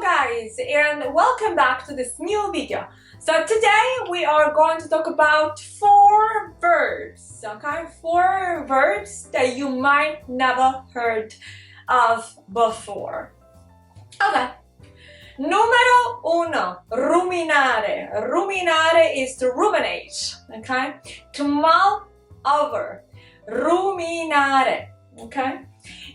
guys, and welcome back to this new video. So today we are going to talk about 4 verbs, okay? 4 verbs that you might never heard of before. Okay. Numero 1, ruminare. Ruminare is to ruminate, okay? To mull over. Ruminare, okay?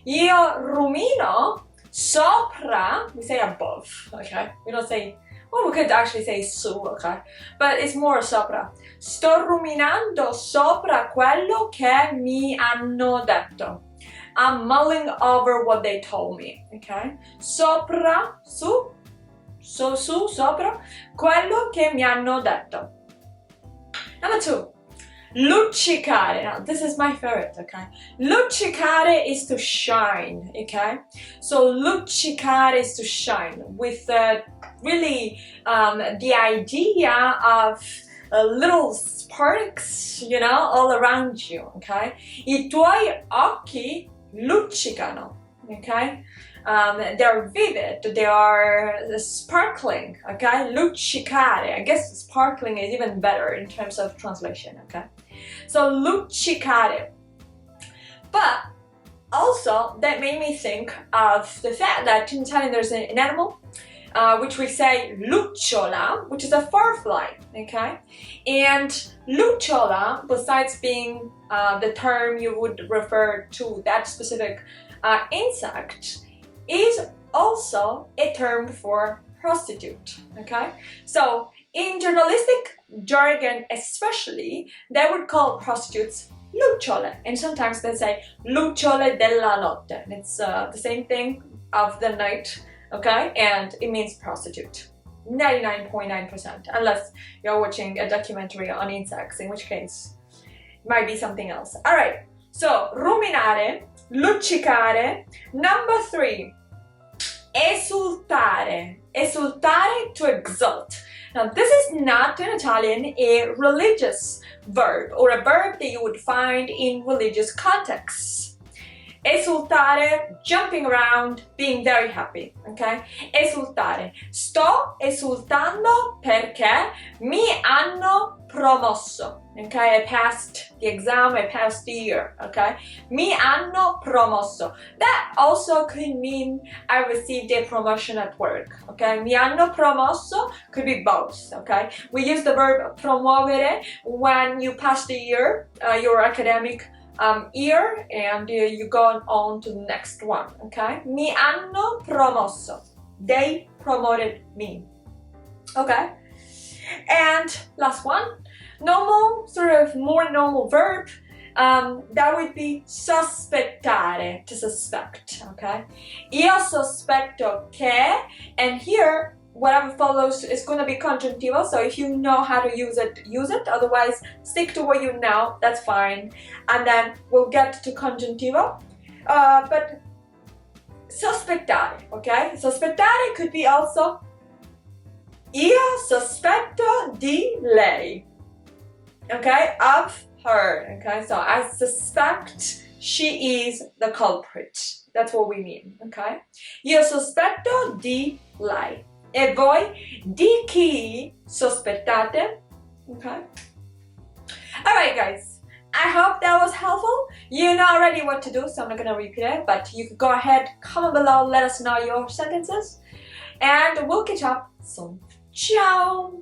Io rumino sopra, we say above, okay? We don't say, well, we could actually say su, okay? But it's more sopra. Sto ruminando sopra quello che mi hanno detto. I'm mulling over what they told me, okay? Sopra, su, sopra, quello che mi hanno detto. Number 2. Luccicare. Now, this is my favorite, okay? Luccicare is to shine, okay? So luccicare is to shine with really the idea of little sparks, you know, all around you, okay? I tuoi occhi luccicano, okay? They're vivid, they are sparkling, okay? Luccicare, I guess sparkling is even better in terms of translation, okay? So luccicare. But also that made me think of the fact that in Italian there's an animal which we say lucciola, which is a firefly, okay? And lucciola, besides being the term you would refer to that specific insect, is also a term for prostitute, okay? So in journalistic jargon especially, they would call prostitutes lucciole, and sometimes they say lucciole della notte, and it's the same thing of the night, okay? And it means prostitute 99.9%, unless you're watching a documentary on insects, in which case it might be something else. All right, so ruminare, luccicare. Number 3, esultare. Esultare, to exult. Now this is not in Italian a religious verb or a verb that you would find in religious contexts. Esultare, jumping around, being very happy, okay? Esultare. Sto esultando perché mi hanno promosso, okay? I passed the exam, I passed the year, okay? Mi hanno promosso. That also could mean I received a promotion at work, okay? Mi hanno promosso could be both, okay? We use the verb promuovere when you pass the year, your academic year, and you go on to the next one, okay? Mi hanno promosso. They promoted me, okay? And last one, normal, sort of more normal verb, that would be sospettare, to suspect, okay? Io sospetto che, and here whatever follows is going to be congiuntivo, so if you know how to use it, use it. Otherwise, stick to what you know, that's fine. And then we'll get to congiuntivo. But sospettare, okay? Sospettare could be also io sospetto di lei, okay? Of her, okay? So I suspect she is the culprit. That's what we mean, okay? Io sospetto di lei. E voi di chi sospettate? Okay. Alright guys, I hope that was helpful. You know already what to do, so I'm not gonna repeat it, but you can go ahead, comment below, let us know your sentences, and we'll catch up soon. Ciao!